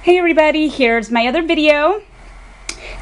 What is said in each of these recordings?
Hey everybody, here's my other video.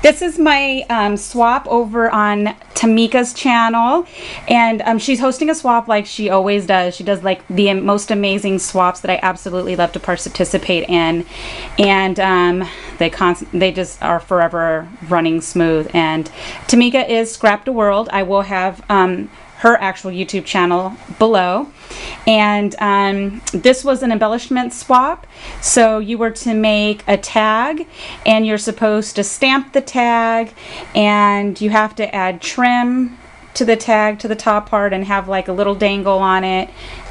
This is my swap over on Tmika's channel, and she's hosting a swap like she always does. She does like the most amazing swaps that I absolutely love to participate in, and they just are forever running smooth. And Tmika is Scrap the World. I will have her actual YouTube channel below. And this was an embellishment swap. So you were to make a tag, and you're supposed to stamp the tag, and you have to add trim to the tag, to the top part, and have like a little dangle on it.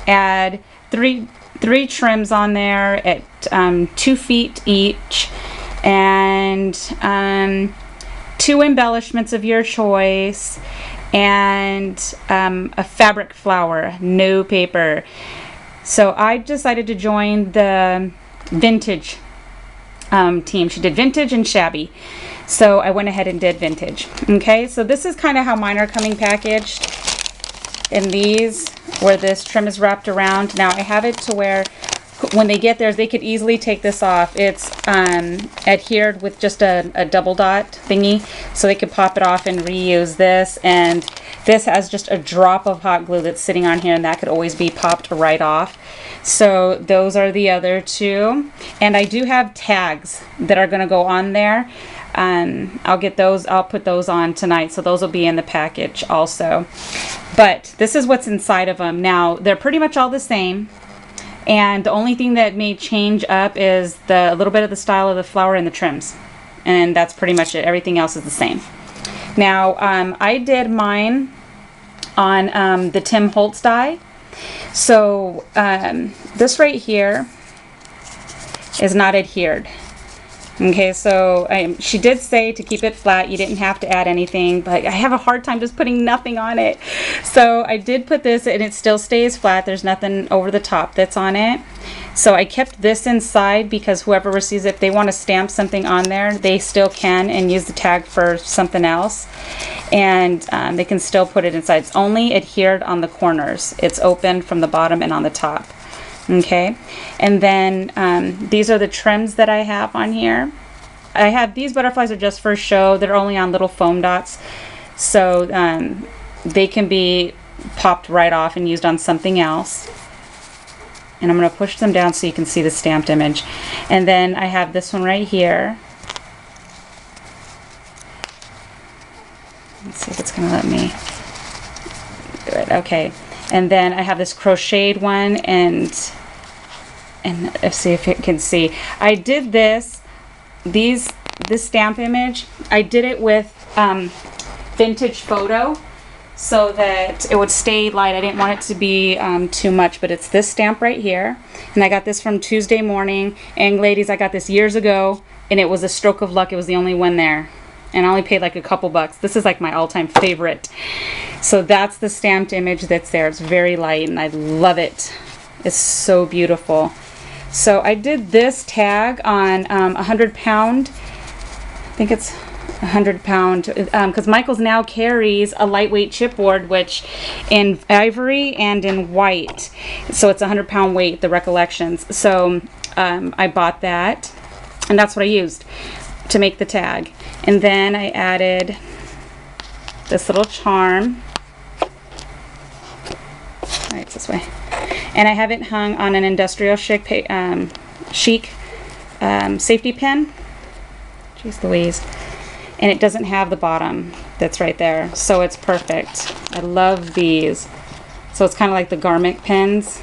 Add three trims on there at 2 feet each, and 2 embellishments of your choice, and a fabric flower, no paper. So I decided to join the vintage team. She did vintage and shabby, so I went ahead and did vintage. Okay, so this is kind of how mine are coming packaged, in these where this trim is wrapped around. Now I have it to where when they get theirs, they could easily take this off. It's adhered with just a double dot thingy, so they could pop it off and reuse this. And this has just a drop of hot glue that's sitting on here, and that could always be popped right off. So those are the other two. And I do have tags that are going to go on there. I'll get those, I'll put those on tonight, so those will be in the package also. But this is what's inside of them. Now they're pretty much all the same. And the only thing that may change up is a little bit of the style of the flower and the trims. And that's pretty much it. Everything else is the same. Now, I did mine on the Tim Holtz die. So, this right here is not adhered. Okay, so she did say to keep it flat. You didn't have to add anything, but I have a hard time just putting nothing on it. So I did put this, and it still stays flat. There's nothing over the top that's on it. So I kept this inside because whoever receives it, if they want to stamp something on there, they still can and use the tag for something else. And they can still put it inside. It's only adhered on the corners. It's open from the bottom and on the top. Okay, and then these are the trims that I have on here. I have these butterflies are just for show. They're only on little foam dots, so they can be popped right off and used on something else. And I'm going to push them down so you can see the stamped image. And then I have this one right here. Let's see if it's going to let me do it. Okay. And then I have this crocheted one, and let's see if it can see. I did this stamp image. I did it with vintage photo so that it would stay light. I didn't want it to be too much, but it's this stamp right here. And I got this from Tuesday Morning. And ladies, I got this years ago, and it was a stroke of luck. It was the only one there. And I only paid like a couple bucks. This is like my all-time favorite. So that's the stamped image that's there. It's very light, and I love it. It's so beautiful. So I did this tag on 100 pound. I think it's 100 pound, because Michaels now carries a lightweight chipboard, which in ivory and in white. So it's 100 pound weight, the Recollections. So I bought that, and that's what I used to make the tag. And then I added this little charm. Right, it's this way. And I have it hung on an industrial chic safety pin. Jeez Louise. And it doesn't have the bottom that's right there, so it's perfect. I love these. So it's kind of like the garment pins.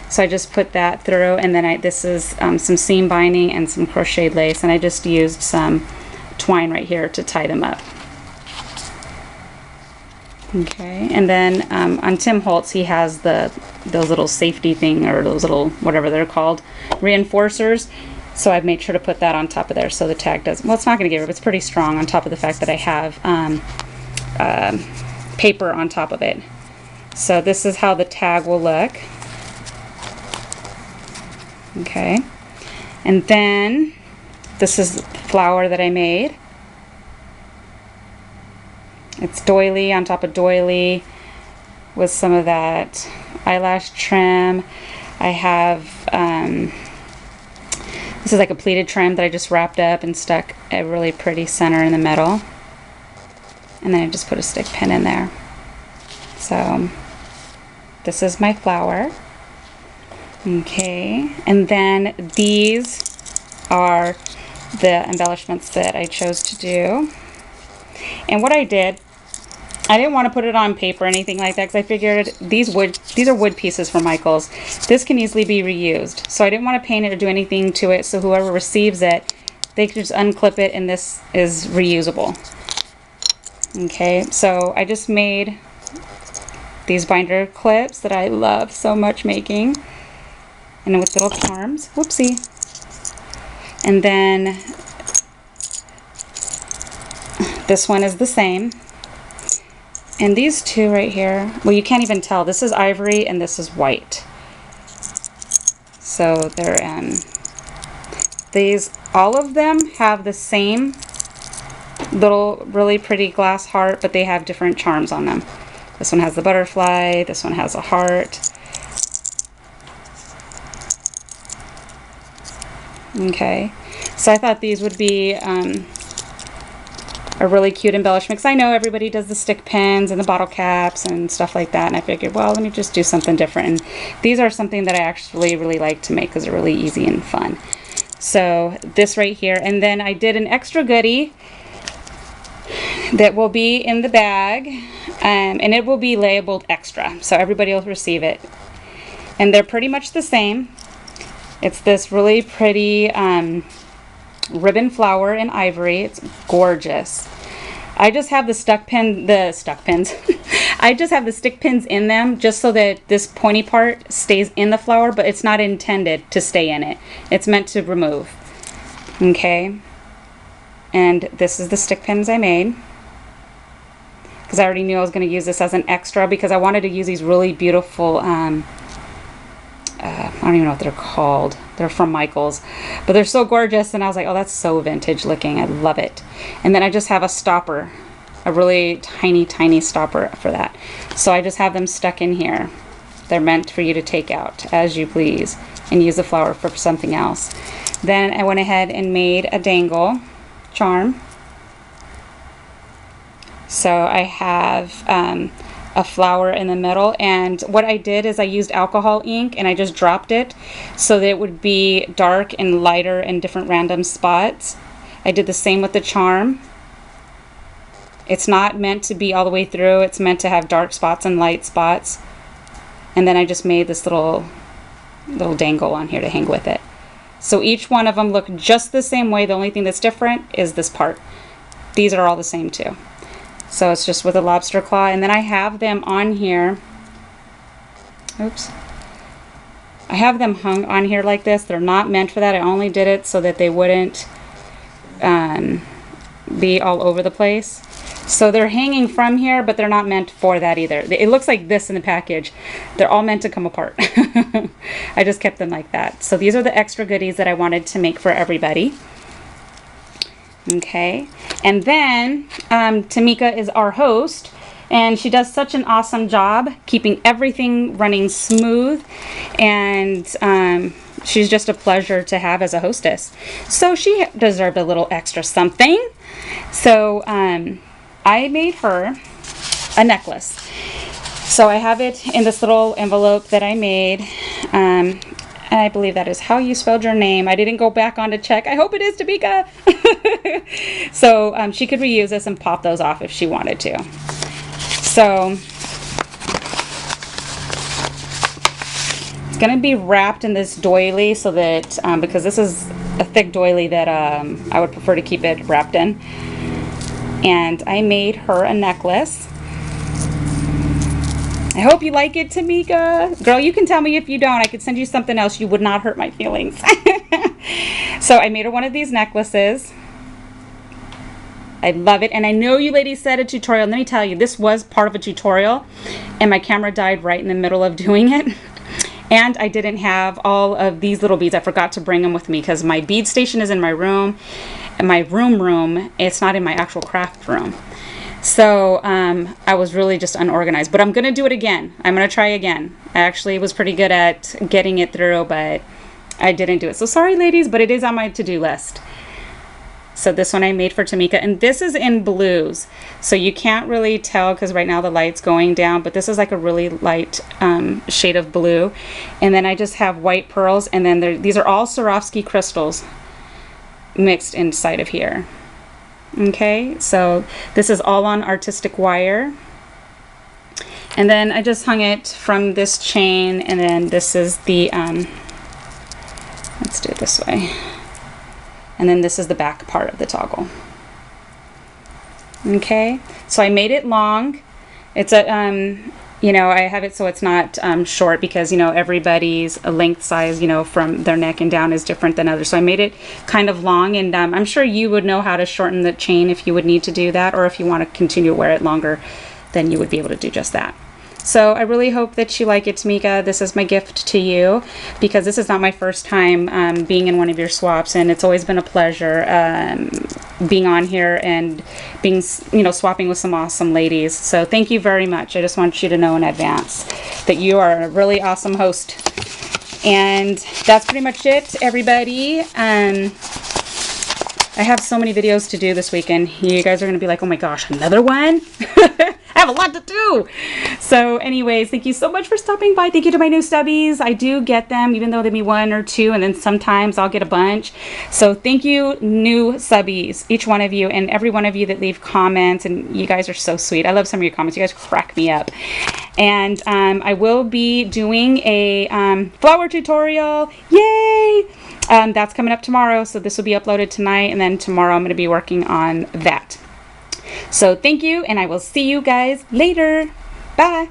So I just put that through, and then this is some seam binding and some crocheted lace, and I just used some twine right here to tie them up. Okay, and then on Tim Holtz, he has those little safety thing, or those little, whatever they're called, reinforcers. So I've made sure to put that on top of there so the tag doesn't, well, it's not going to give it, it's pretty strong on top of the fact that I have paper on top of it. So this is how the tag will look. Okay, and then this is the flower that I made. It's doily on top of doily with some of that eyelash trim. I have This is like a pleated trim that I just wrapped up and stuck a really pretty center in the middle. And then I just put a stick pin in there. So this is my flower. Okay, and then these are the embellishments that I chose to do. And what I did, I didn't want to put it on paper or anything like that because I figured these are wood pieces from Michaels. This can easily be reused. So I didn't want to paint it or do anything to it, so whoever receives it, they can just unclip it and this is reusable. Okay, so I just made these binder clips that I love so much making. And with little charms. Whoopsie. And then this one is the same. And these two right here, well, you can't even tell. This is ivory and this is white. So they're these, all of them have the same little really pretty glass heart, but they have different charms on them. This one has the butterfly, this one has a heart. Okay, so I thought these would be a really cute embellishment because I know everybody does the stick pins and the bottle caps and stuff like that, and I figured, well, let me just do something different. And these are something that I actually really like to make because they're really easy and fun. So this right here, and then I did an extra goodie that will be in the bag, and it will be labeled extra, so everybody will receive it. And they're pretty much the same. It's this really pretty ribbon flower in ivory. It's gorgeous. I just have the pins. I just have the stick pins in them just so that this pointy part stays in the flower, but it's not intended to stay in it. It's meant to remove. Okay. And this is the stick pins I made, because I already knew I was going to use this as an extra because I wanted to use these really beautiful I don't even know what they're called. They're from Michaels, but they're so gorgeous, and I was like, oh, that's so vintage looking. I love it. And then I just have a stopper, a really tiny stopper for that. So I just have them stuck in here. They're meant for you to take out as you please and use the flower for something else. Then I went ahead and made a dangle charm. So I have a flower in the middle, and what I did is I used alcohol ink and I just dropped it so that it would be dark and lighter in different random spots. I did the same with the charm. It's not meant to be all the way through, it's meant to have dark spots and light spots. And then I just made this little dangle on here to hang with it. So each one of them look just the same way. The only thing that's different is this part. These are all the same too. So it's just with a lobster claw, and then I have them on here. Oops. I have them hung on here like this. They're not meant for that. I only did it so that they wouldn't be all over the place. So they're hanging from here, but they're not meant for that either. It looks like this in the package. They're all meant to come apart. I just kept them like that. So these are the extra goodies that I wanted to make for everybody. Okay, and then Tmika is our host, and she does such an awesome job keeping everything running smooth, and she's just a pleasure to have as a hostess. So she deserved a little extra something. So I made her a necklace. So I have it in this little envelope that I made. And I believe that is how you spelled your name. I didn't go back on to check. I hope it is Tmika. So she could reuse this and pop those off if she wanted to. So it's going to be wrapped in this doily so that, because this is a thick doily that I would prefer to keep it wrapped in. And I made her a necklace. I hope you like it, Tmika. Girl, you can tell me if you don't. I could send you something else. You would not hurt my feelings. So I made her one of these necklaces. I love it. And I know you ladies said a tutorial. Let me tell you, this was part of a tutorial. And my camera died right in the middle of doing it. And I didn't have all of these little beads. I forgot to bring them with me because my bead station is in my room. And my room, it's not in my actual craft room. So I was really just unorganized, but I'm going to do it again. I'm going to try again. I actually was pretty good at getting it through, but I didn't do it. So sorry, ladies, but it is on my to-do list. So this one I made for Tmika, and this is in blues. So you can't really tell because right now the light's going down, but this is like a really light shade of blue. And then I just have white pearls, and then these are all Swarovski crystals mixed inside of here. Okay, so this is all on artistic wire. And then I just hung it from this chain, and then this is the, let's do it this way. And then this is the back part of the toggle. Okay, so I made it long. It's a, you know, I have it so it's not short because, you know, everybody's length size, you know, from their neck and down is different than others. So I made it kind of long, and I'm sure you would know how to shorten the chain if you would need to do that, or if you want to continue to wear it longer, then you would be able to do just that. So I really hope that you like it, Tmika. This is my gift to you because this is not my first time being in one of your swaps, and it's always been a pleasure being on here and being, you know, swapping with some awesome ladies. So thank you very much. I just want you to know in advance that you are a really awesome host. And that's pretty much it, everybody. I have so many videos to do this weekend. You guys are going to be like, oh my gosh, another one? I have a lot to do. So anyways, thank you so much for stopping by. Thank you to my new stubbies. I do get them, even though they be 1 or 2, and then sometimes I'll get a bunch. So thank you, new subbies, each one of you, and every one of you that leave comments, and you guys are so sweet. I love some of your comments. You guys crack me up. And I will be doing a flower tutorial. Yay! That's coming up tomorrow, so this will be uploaded tonight, and then tomorrow I'm going to be working on that. So thank you, and I will see you guys later. Bye.